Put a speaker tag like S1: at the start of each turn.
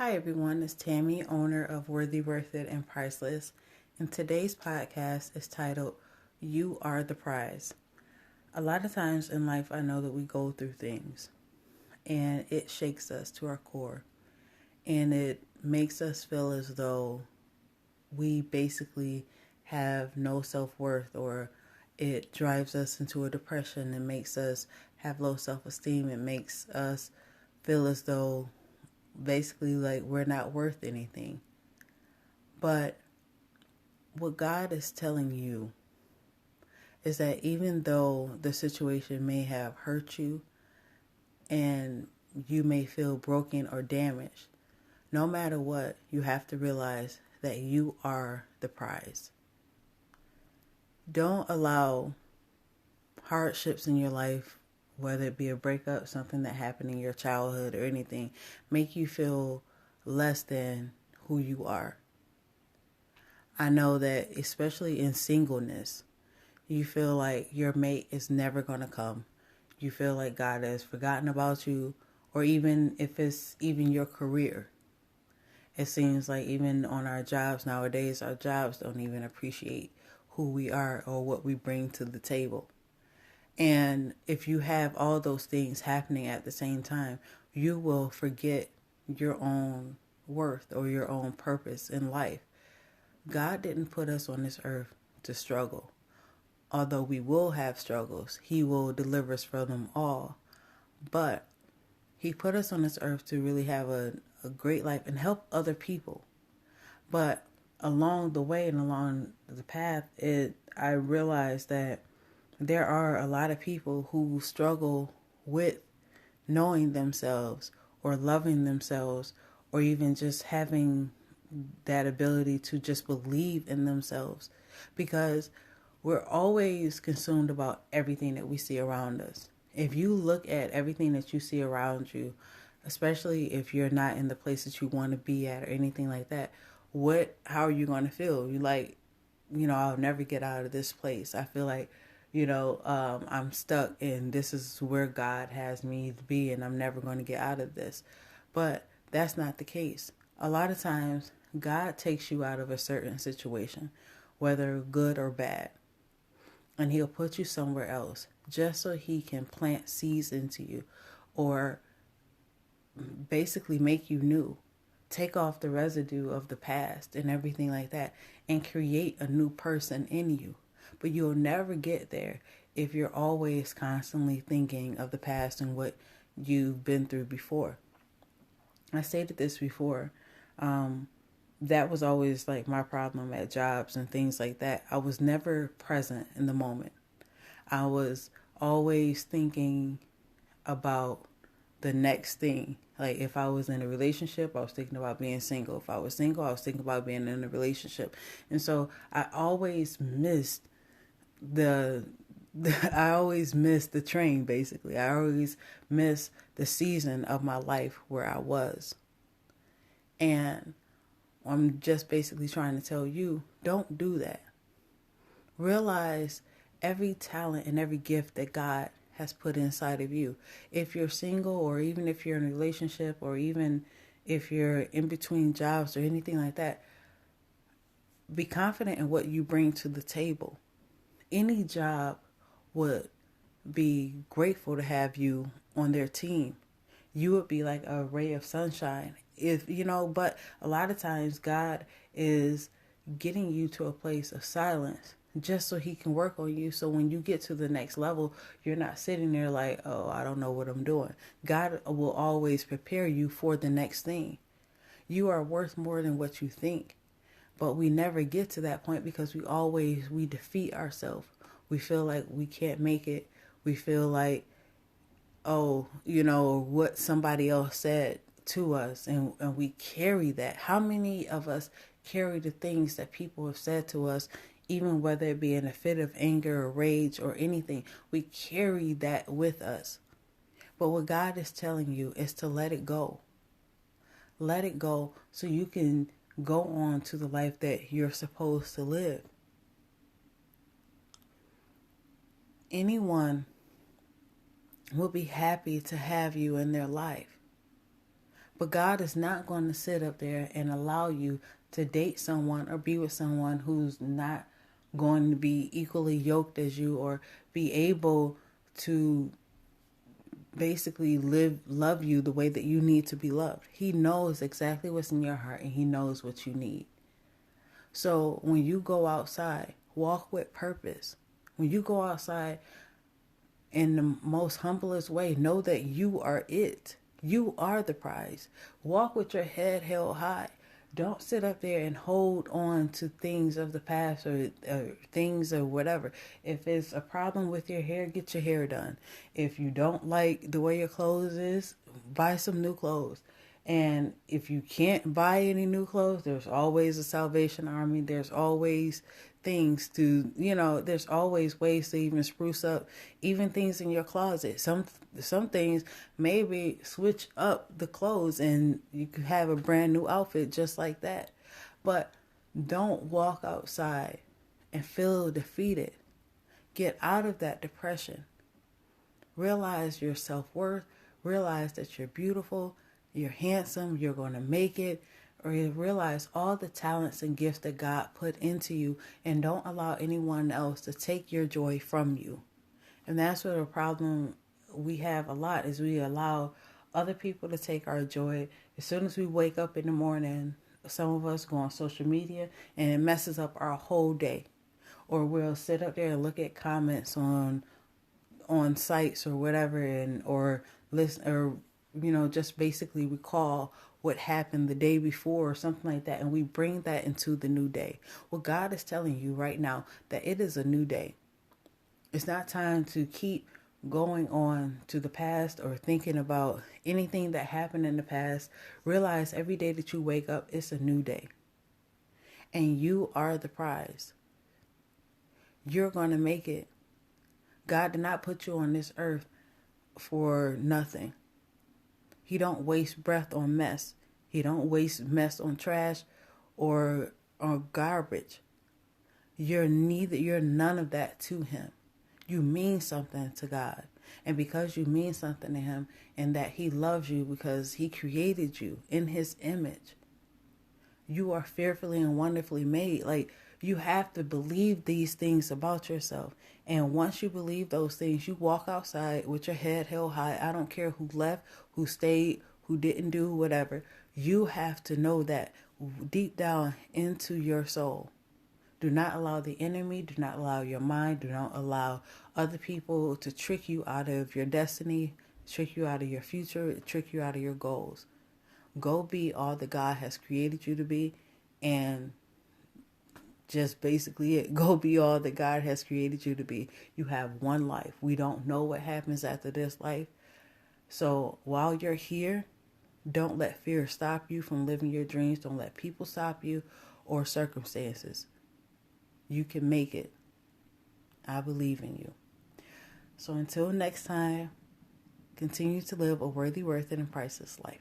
S1: Hi everyone, it's Tammy, owner of Worthyworthitpriceless, and today's podcast is titled, You Are the Prize. A lot of times in life I know that we go through things and it shakes us to our core and it makes us feel as though we basically have no self-worth, or it drives us into a depression and makes us have low self-esteem. It makes us feel as though basically like we're not worth anything. But what God is telling you is that even though the situation may have hurt you and you may feel broken or damaged, no matter what, you have to realize that you are the prize. Don't allow hardships in your life, whether it be a breakup, something that happened in your childhood or anything, make you feel less than who you are. I know that especially in singleness, you feel like your mate is never going to come. You feel like God has forgotten about you, or even if it's even your career. It seems like even on our jobs nowadays, our jobs don't even appreciate who we are or what we bring to the table. And if you have all those things happening at the same time, you will forget your own worth or your own purpose in life. God didn't put us on this earth to struggle. Although we will have struggles, He will deliver us from them all. But He put us on this earth to really have a great life and help other people. But along the way and along the path, I realized that there are a lot of people who struggle with knowing themselves or loving themselves, or even just having that ability to just believe in themselves, because we're always consumed about everything that we see around us. If you look at everything that you see around you, especially if you're not in the place that you want to be at or anything like that, how are you going to feel? You like, I'll never get out of this place. I feel like, I'm stuck and this is where God has me to be and I'm never going to get out of this. But that's not the case. A lot of times God takes you out of a certain situation, whether good or bad, and He'll put you somewhere else just so He can plant seeds into you, or basically make you new. Take off the residue of the past and everything like that and create a new person in you. But you'll never get there if you're always constantly thinking of the past and what you've been through before. I stated this before. That was always like my problem at jobs and things like that. I was never present in the moment. I was always thinking about the next thing. Like if I was in a relationship, I was thinking about being single. If I was single, I was thinking about being in a relationship. And so I always missed I always missed the train, basically. I always missed the season of my life where I was. And I'm just basically trying to tell you, don't do that. Realize every talent and every gift that God has put inside of you. If you're single, or even if you're in a relationship, or even if you're in between jobs or anything like that, be confident in what you bring to the table. Any job would be grateful to have you on their team. You would be like a ray of sunshine. But a lot of times God is getting you to a place of silence just so He can work on you. So when you get to the next level, you're not sitting there like, oh, I don't know what I'm doing. God will always prepare you for the next thing. You are worth more than what you think. But we never get to that point because we defeat ourselves. We feel like we can't make it. We feel like, what somebody else said to us, and we carry that. How many of us carry the things that people have said to us, even whether it be in a fit of anger or rage or anything? We carry that with us. But what God is telling you is to let it go. Let it go so you can go on to the life that you're supposed to live. Anyone will be happy to have you in their life. But God is not going to sit up there and allow you to date someone or be with someone who's not going to be equally yoked as you, or be able to basically love you the way that you need to be loved. He knows exactly what's in your heart, and he knows what you need. So when you go outside, walk with purpose. When you go outside, in the most humblest way, know that you are it. You are the prize. Walk with your head held high. Don't sit up there and hold on to things of the past, or things or whatever. If it's a problem with your hair, get your hair done. If you don't like the way your clothes is, buy some new clothes. And if you can't buy any new clothes, there's always a Salvation Army. There's always things to, there's always ways to even spruce up even things in your closet. Some things, maybe switch up the clothes and you could have a brand new outfit just like that. But don't walk outside and feel defeated. Get out of that depression. Realize your self-worth. Realize that you're beautiful, you're handsome, you're going to make it. Or realize all the talents and gifts that God put into you, and don't allow anyone else to take your joy from you. And that's what a problem we have a lot, is we allow other people to take our joy. As soon as we wake up in the morning, some of us go on social media and it messes up our whole day. Or we'll sit up there and look at comments on sites or whatever, and or listen, or just basically recall what happened the day before or something like that, and we bring that into the new day. Well, God is telling you right now that it is a new day. It's not time to keep going on to the past or thinking about anything that happened in the past. Realize every day that you wake up, it's a new day. And you are the prize. You're going to make it. God did not put you on this earth for nothing. He don't waste breath on mess. He don't waste mess on trash or garbage. You're none of that to him. You mean something to God. And because you mean something to him, and that he loves you because he created you in his image, you are fearfully and wonderfully made. Like, you have to believe these things about yourself. And once you believe those things, you walk outside with your head held high. I don't care who left, who stayed, who didn't do whatever. You have to know that deep down into your soul. Do not allow the enemy, do not allow your mind, do not allow other people to trick you out of your destiny, trick you out of your future, trick you out of your goals. Go be all that God has created you to be, and just basically it. Go be all that God has created you to be. You have one life. We don't know what happens after this life. So while you're here, don't let fear stop you from living your dreams. Don't let people stop you, or circumstances. You can make it. I believe in you. So until next time, continue to live a worthy, worth it, and priceless life.